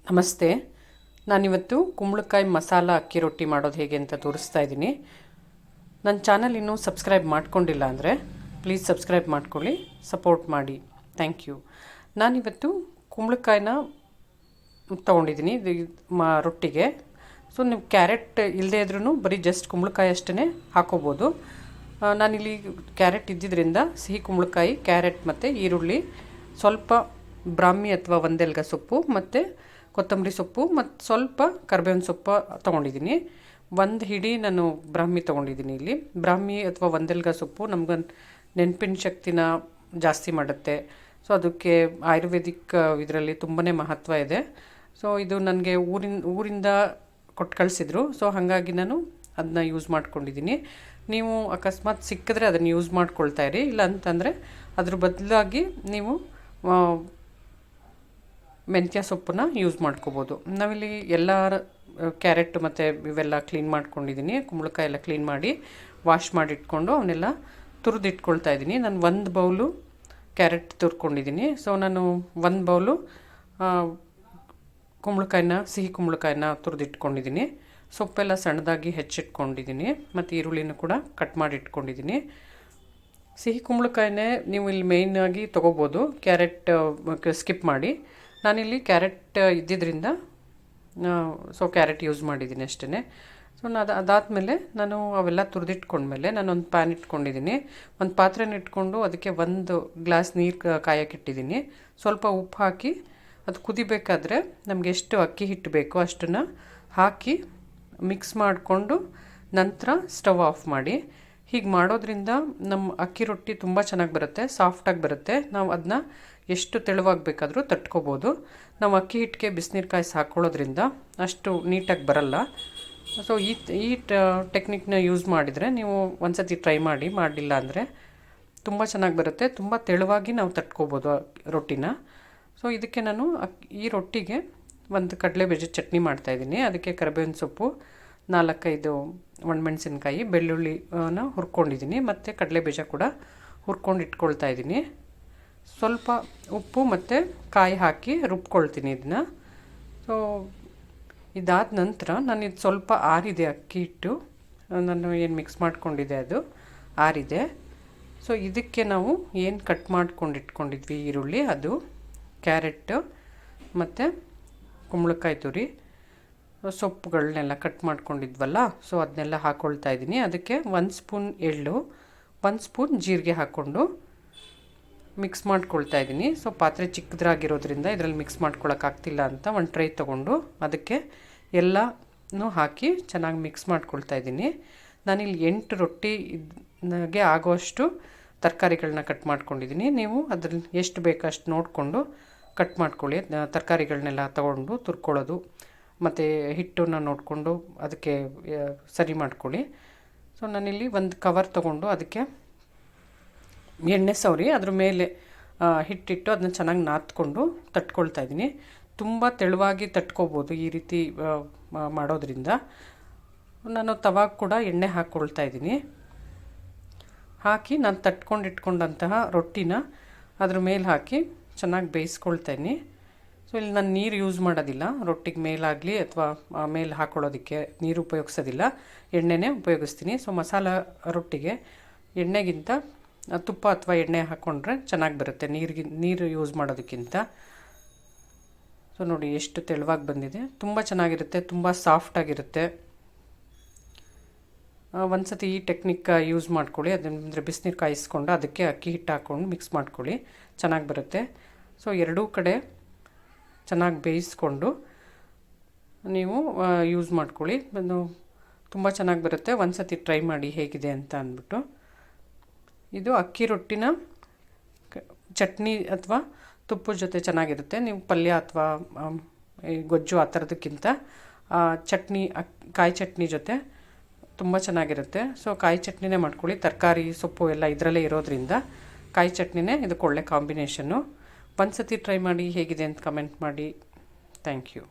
ನಮಸ್ತೆ. ನಾನಿವತ್ತು ಕುಂಬಳಕಾಯಿ ಮಸಾಲ ಅಕ್ಕಿ ರೊಟ್ಟಿ ಮಾಡೋದು ಹೇಗೆ ಅಂತ ತೋರಿಸ್ತಾ ಇದ್ದೀನಿ. ನನ್ನ ಚಾನಲ್ ಇನ್ನೂ ಸಬ್ಸ್ಕ್ರೈಬ್ ಮಾಡ್ಕೊಂಡಿಲ್ಲ ಅಂದರೆ ಪ್ಲೀಸ್ ಸಬ್ಸ್ಕ್ರೈಬ್ ಮಾಡ್ಕೊಳ್ಳಿ, ಸಪೋರ್ಟ್ ಮಾಡಿ. Thank you. ನಾನಿವತ್ತು ಕುಂಬಳಕಾಯಿನ ತೊಗೊಂಡಿದ್ದೀನಿ ರೊಟ್ಟಿಗೆ. ಸೊ ನೀವು ಕ್ಯಾರೆಟ್ ಇಲ್ಲದೇ ಇದ್ರೂ ಬರೀ ಜಸ್ಟ್ ಕುಂಬಳಕಾಯಿ ಅಷ್ಟೇ ಹಾಕೋಬೋದು. ನಾನಿಲ್ಲಿ ಕ್ಯಾರೆಟ್ ಇದ್ದಿದ್ದರಿಂದ ಸಿಹಿ ಕುಂಬಳಕಾಯಿ, ಕ್ಯಾರೆಟ್ ಮತ್ತು ಈರುಳ್ಳಿ, ಸ್ವಲ್ಪ ಬ್ರಾಹ್ಮಿ ಅಥವಾ ಒಂದೆಲ್ಗ ಸೊಪ್ಪು ಮತ್ತು ಕೊತ್ತಂಬರಿ ಸೊಪ್ಪು ಮತ್ತು ಸ್ವಲ್ಪ ಕರಿಬೇವಿನ ಸೊಪ್ಪು ತೊಗೊಂಡಿದ್ದೀನಿ. ಒಂದು ಹಿಡಿ ನಾನು ಬ್ರಾಹ್ಮಿ ತೊಗೊಂಡಿದ್ದೀನಿ. ಇಲ್ಲಿ ಬ್ರಾಹ್ಮಿ ಅಥವಾ ಒಂದೆಲ್ಗ ಸೊಪ್ಪು ನಮ್ಗೆ ನೆನಪಿನ ಶಕ್ತಿನ ಜಾಸ್ತಿ ಮಾಡುತ್ತೆ. ಸೊ ಅದಕ್ಕೆ ಆಯುರ್ವೇದಿಕ್ ಇದರಲ್ಲಿ ತುಂಬಾ ಮಹತ್ವ ಇದೆ. ಸೊ ಇದು ನನಗೆ ಊರಿಂದ ಕೊಟ್ಟು ಕಳಿಸಿದ್ರು. ಸೊ ಹಾಗಾಗಿ ನಾನು ಅದನ್ನ ಯೂಸ್ ಮಾಡ್ಕೊಂಡಿದ್ದೀನಿ. ನೀವು ಅಕಸ್ಮಾತ್ ಸಿಕ್ಕಿದ್ರೆ ಅದನ್ನು ಯೂಸ್ ಮಾಡ್ಕೊಳ್ತಾ ಇರಿ. ಇಲ್ಲ ಅಂತಂದರೆ ಅದ್ರ ಬದಲಾಗಿ ನೀವು ಮೆಂತ್ಯ ಸೊಪ್ಪನ್ನ ಯೂಸ್ ಮಾಡ್ಕೋಬೋದು. ನಾವಿಲ್ಲಿ ಎಲ್ಲ ಕ್ಯಾರೆಟ್ ಮತ್ತು ಇವೆಲ್ಲ ಕ್ಲೀನ್ ಮಾಡ್ಕೊಂಡಿದ್ದೀನಿ. ಕುಂಬಳಕಾಯಿ ಎಲ್ಲ ಕ್ಲೀನ್ ಮಾಡಿ ವಾಶ್ ಮಾಡಿ ಇಟ್ಕೊಂಡು ಅವನ್ನೆಲ್ಲ ತುರಿದಿಟ್ಕೊಳ್ತಾ ಇದ್ದೀನಿ. ನಾನು 1 ಬೌಲು ಕ್ಯಾರೆಟ್ ತುರ್ಕೊಂಡಿದ್ದೀನಿ. ಸೊ ನಾನು 1 ಬೌಲು ಸಿಹಿ ಕುಂಬಳಕಾಯಿನ ತುರಿದಿಟ್ಕೊಂಡಿದ್ದೀನಿ. ಸೊಪ್ಪೆಲ್ಲ ಸಣ್ಣದಾಗಿ ಹೆಚ್ಚಿಟ್ಕೊಂಡಿದ್ದೀನಿ ಮತ್ತು ಈರುಳ್ಳಿನೂ ಕೂಡ ಕಟ್ ಮಾಡಿ ಇಟ್ಕೊಂಡಿದ್ದೀನಿ. ಸಿಹಿ ಕುಂಬಳಕಾಯಿನೇ ನೀವು ಇಲ್ಲಿ ಮೇಯ್ನಾಗಿ ತೊಗೋಬೋದು, ಕ್ಯಾರೆಟ್ ಸ್ಕಿಪ್ ಮಾಡಿ. ನಾನಿಲ್ಲಿ ಕ್ಯಾರೆಟ್ ಇದ್ದಿದ್ದರಿಂದ ಸೊ ಕ್ಯಾರೆಟ್ ಯೂಸ್ ಮಾಡಿದ್ದೀನಿ ಅಷ್ಟೇ. ಸೊ ಅದಾದಮೇಲೆ ನಾನು ಅವೆಲ್ಲ ತುರಿದಿಟ್ಕೊಂಡ್ಮೇಲೆ ನಾನೊಂದು ಪ್ಯಾನ್ ಇಟ್ಕೊಂಡಿದ್ದೀನಿ. ಒಂದು ಪಾತ್ರೆನ ಇಟ್ಕೊಂಡು ಅದಕ್ಕೆ 1 ಗ್ಲಾಸ್ ನೀರು ಕಾಯಕ್ಕಿಟ್ಟಿದ್ದೀನಿ. ಸ್ವಲ್ಪ ಉಪ್ಪು ಹಾಕಿ ಅದು ಕುದಿಬೇಕಾದ್ರೆ ನಮಗೆ ಎಷ್ಟು ಅಕ್ಕಿ ಹಿಟ್ಟು ಬೇಕೋ ಅಷ್ಟನ್ನು ಹಾಕಿ ಮಿಕ್ಸ್ ಮಾಡಿಕೊಂಡು ನಂತರ ಸ್ಟವ್ ಆಫ್ ಮಾಡಿ. ಹೀಗೆ ಮಾಡೋದ್ರಿಂದ ನಮ್ಮ ಅಕ್ಕಿ ರೊಟ್ಟಿ ತುಂಬ ಚೆನ್ನಾಗಿ ಬರುತ್ತೆ, ಸಾಫ್ಟಾಗಿ ಬರುತ್ತೆ. ನಾವು ಅದನ್ನ ಎಷ್ಟು ತೆಳುವಾಗಬೇಕಾದ್ರೂ ತಟ್ಕೋಬೋದು. ನಾವು ಅಕ್ಕಿ ಹಿಟ್ಟಿಗೆ ಬಿಸಿನೀರು ಕಾಯಿಸಿ ಹಾಕ್ಕೊಳ್ಳೋದ್ರಿಂದ ಅಷ್ಟು ನೀಟಾಗಿ ಬರಲ್ಲ. ಸೊ ಈ ಟೆಕ್ನಿಕ್ನ ಯೂಸ್ ಮಾಡಿದರೆ ನೀವು ಒಂದ್ಸತಿ ಟ್ರೈ ಮಾಡಿಲ್ಲ ಅಂದರೆ ತುಂಬ ಚೆನ್ನಾಗಿ ಬರುತ್ತೆ. ತುಂಬ ತೆಳುವಾಗಿ ನಾವು ತಟ್ಕೋಬೋದು ರೊಟ್ಟಿನ. ಸೊ ಇದಕ್ಕೆ ನಾನು ಈ ರೊಟ್ಟಿಗೆ ಒಂದು ಕಡಲೆಬೀಜದ ಚಟ್ನಿ ಮಾಡ್ತಾಯಿದ್ದೀನಿ. ಅದಕ್ಕೆ ಕರಿಬೇವಿನ ಸೊಪ್ಪು, 4-5 ಒಣಮೆಣಸಿನ್ಕಾಯಿ, ಬೆಳ್ಳುಳ್ಳಿನ ಹುರ್ಕೊಂಡಿದ್ದೀನಿ ಮತ್ತು ಕಡಲೆಬೀಜ ಕೂಡ ಹುರ್ಕೊಂಡು ಇಟ್ಕೊಳ್ತಾ ಇದ್ದೀನಿ. ಸ್ವಲ್ಪ ಉಪ್ಪು ಮತ್ತು ಕಾಯಿ ಹಾಕಿ ರುಬ್ಕೊಳ್ತೀನಿ ಇದನ್ನು. ಸೊ ಇದಾದ ನಂತರ ನಾನು ಇದು ಸ್ವಲ್ಪ ಆರಿದೆ ಅಕ್ಕಿ ಹಿಟ್ಟು, ನಾನು ಏನು ಮಿಕ್ಸ್ ಮಾಡ್ಕೊಂಡಿದ್ದೆ ಅದು ಆರಿದೆ. ಸೊ ಇದಕ್ಕೆ ನಾವು ಏನು ಕಟ್ ಮಾಡ್ಕೊಂಡು ಇಟ್ಕೊಂಡಿದ್ವಿ ಈರುಳ್ಳಿ, ಅದು ಕ್ಯಾರೆಟ್ ಮತ್ತು ಕುಂಬಳಕಾಯಿ ತುರಿ, ಸೊಪ್ಪುಗಳನ್ನೆಲ್ಲ ಕಟ್ ಮಾಡ್ಕೊಂಡಿದ್ವಲ್ಲ, ಸೊ ಅದನ್ನೆಲ್ಲ ಹಾಕ್ಕೊಳ್ತಾ ಇದ್ದೀನಿ. ಅದಕ್ಕೆ 1 ಸ್ಪೂನ್ ಎಳ್ಳು, 1 ಸ್ಪೂನ್ ಜೀರಿಗೆ ಹಾಕ್ಕೊಂಡು ಮಿಕ್ಸ್ ಮಾಡ್ಕೊಳ್ತಾ ಇದ್ದೀನಿ. ಸೊ ಪಾತ್ರೆ ಚಿಕ್ಕದಾಗಿರೋದ್ರಿಂದ ಇದರಲ್ಲಿ ಮಿಕ್ಸ್ ಮಾಡ್ಕೊಳಕ್ಕಾಗ್ತಿಲ್ಲ ಅಂತ ಒಂದು ಟ್ರೈ ತೊಗೊಂಡು ಅದಕ್ಕೆ ಎಲ್ಲನೂ ಹಾಕಿ ಚೆನ್ನಾಗಿ ಮಿಕ್ಸ್ ಮಾಡ್ಕೊಳ್ತಾ ಇದ್ದೀನಿ. ನಾನಿಲ್ಲಿ 8 ರೊಟ್ಟಿಗೆ ಆಗೋಷ್ಟು ತರಕಾರಿಗಳನ್ನ ಕಟ್ ಮಾಡ್ಕೊಂಡಿದ್ದೀನಿ. ನೀವು ಅದ್ರಲ್ಲಿ ಎಷ್ಟು ಬೇಕಷ್ಟು ನೋಡಿಕೊಂಡು ಕಟ್ ಮಾಡ್ಕೊಳ್ಳಿ. ತರಕಾರಿಗಳನ್ನೆಲ್ಲ ತೊಗೊಂಡು ತುರ್ಕೊಳ್ಳೋದು ಮತ್ತು ಹಿಟ್ಟನ್ನು ನೋಡಿಕೊಂಡು ಅದಕ್ಕೆ ಸರಿ ಮಾಡ್ಕೊಳ್ಳಿ. ಸೊ ನಾನಿಲ್ಲಿ ಒಂದು ಕವರ್ ತೊಗೊಂಡು ಅದಕ್ಕೆ ಎಣ್ಣೆ ಸವರಿ ಅದ್ರ ಮೇಲೆ ಹಿಟ್ಟಿಟ್ಟು ಅದನ್ನ ಚೆನ್ನಾಗಿ ನಾದ್ಕೊಂಡು ತಟ್ಕೊಳ್ತಾ ಇದ್ದೀನಿ. ತುಂಬ ತೆಳುವಾಗಿ ತಟ್ಕೋಬೋದು ಈ ರೀತಿ ಮಾಡೋದ್ರಿಂದ. ನಾನು ತವಾಗ ಕೂಡ ಎಣ್ಣೆ ಹಾಕ್ಕೊಳ್ತಾ ಇದ್ದೀನಿ. ಹಾಕಿ ನಾನು ತಟ್ಕೊಂಡಿಟ್ಕೊಂಡಂತಹ ರೊಟ್ಟಿನ ಅದ್ರ ಮೇಲೆ ಹಾಕಿ ಚೆನ್ನಾಗಿ ಬೇಯಿಸ್ಕೊಳ್ತಾ ಇದ್ದೀನಿ. ಸೊ ಇಲ್ಲಿ ನಾನು ನೀರು ಯೂಸ್ ಮಾಡೋದಿಲ್ಲ, ರೊಟ್ಟಿಗೆ ಮೇಲಾಗಲಿ ಅಥವಾ ಮೇಲೆ ಹಾಕ್ಕೊಳ್ಳೋದಕ್ಕೆ ನೀರು ಉಪಯೋಗಿಸೋದಿಲ್ಲ, ಎಣ್ಣೆನೇ ಉಪಯೋಗಿಸ್ತೀನಿ. ಸೊ ಮಸಾಲ ರೊಟ್ಟಿಗೆ ಎಣ್ಣೆಗಿಂತ ತುಪ್ಪ ಅಥವಾ ಎಣ್ಣೆ ಹಾಕ್ಕೊಂಡ್ರೆ ಚೆನ್ನಾಗಿ ಬರುತ್ತೆ ನೀರು ಯೂಸ್ ಮಾಡೋದಕ್ಕಿಂತ. ಸೊ ನೋಡಿ ಎಷ್ಟು ತೆಳುವಾಗಿ ಬಂದಿದೆ, ತುಂಬ ಚೆನ್ನಾಗಿರುತ್ತೆ, ತುಂಬ ಸಾಫ್ಟಾಗಿರುತ್ತೆ. ಒಂದ್ಸತಿ ಈ ಟೆಕ್ನಿಕ್ ಯೂಸ್ ಮಾಡ್ಕೊಳ್ಳಿ. ಅದಂದರೆ ಬಿಸಿನೀರು ಕಾಯಿಸ್ಕೊಂಡು ಅದಕ್ಕೆ ಅಕ್ಕಿ ಹಿಟ್ಟು ಹಾಕ್ಕೊಂಡು ಮಿಕ್ಸ್ ಮಾಡ್ಕೊಳ್ಳಿ, ಚೆನ್ನಾಗಿ ಬರುತ್ತೆ. ಸೊ ಎರಡೂ ಕಡೆ ಚೆನ್ನಾಗಿ ಬೇಯಿಸ್ಕೊಂಡು ನೀವು ಯೂಸ್ ಮಾಡ್ಕೊಳ್ಳಿ, ತುಂಬ ಚೆನ್ನಾಗಿ ಬರುತ್ತೆ. ಒಂದ್ಸತಿ ಟ್ರೈ ಮಾಡಿ ಹೇಗಿದೆ ಅಂತ ಅಂದ್ಬಿಟ್ಟು. ಇದು ಅಕ್ಕಿ ರೊಟ್ಟಿನ ಚಟ್ನಿ ಅಥವಾ ತುಪ್ಪದ ಜೊತೆ ಚೆನ್ನಾಗಿರುತ್ತೆ. ನೀವು ಪಲ್ಯ ಅಥವಾ ಗೊಜ್ಜು ಆ ಥರದಕ್ಕಿಂತ ಚಟ್ನಿ, ಕಾಯಿ ಚಟ್ನಿ ಜೊತೆ ತುಂಬ ಚೆನ್ನಾಗಿರುತ್ತೆ. ಸೊ ಕಾಯಿ ಚಟ್ನಿನೇ ಮಾಡ್ಕೊಳ್ಳಿ. ತರಕಾರಿ ಸೊಪ್ಪು ಎಲ್ಲ ಇದರಲ್ಲೇ ಇರೋದ್ರಿಂದ ಕಾಯಿ ಚಟ್ನಿನೇ ಇದಕ್ಕೆ ಒಳ್ಳೆ ಕಾಂಬಿನೇಷನ್ನು. ಒಂದ್ಸತಿ ಟ್ರೈ ಮಾಡಿ ಹೇಗಿದೆ ಅಂತ ಕಮೆಂಟ್ ಮಾಡಿ. Thank you.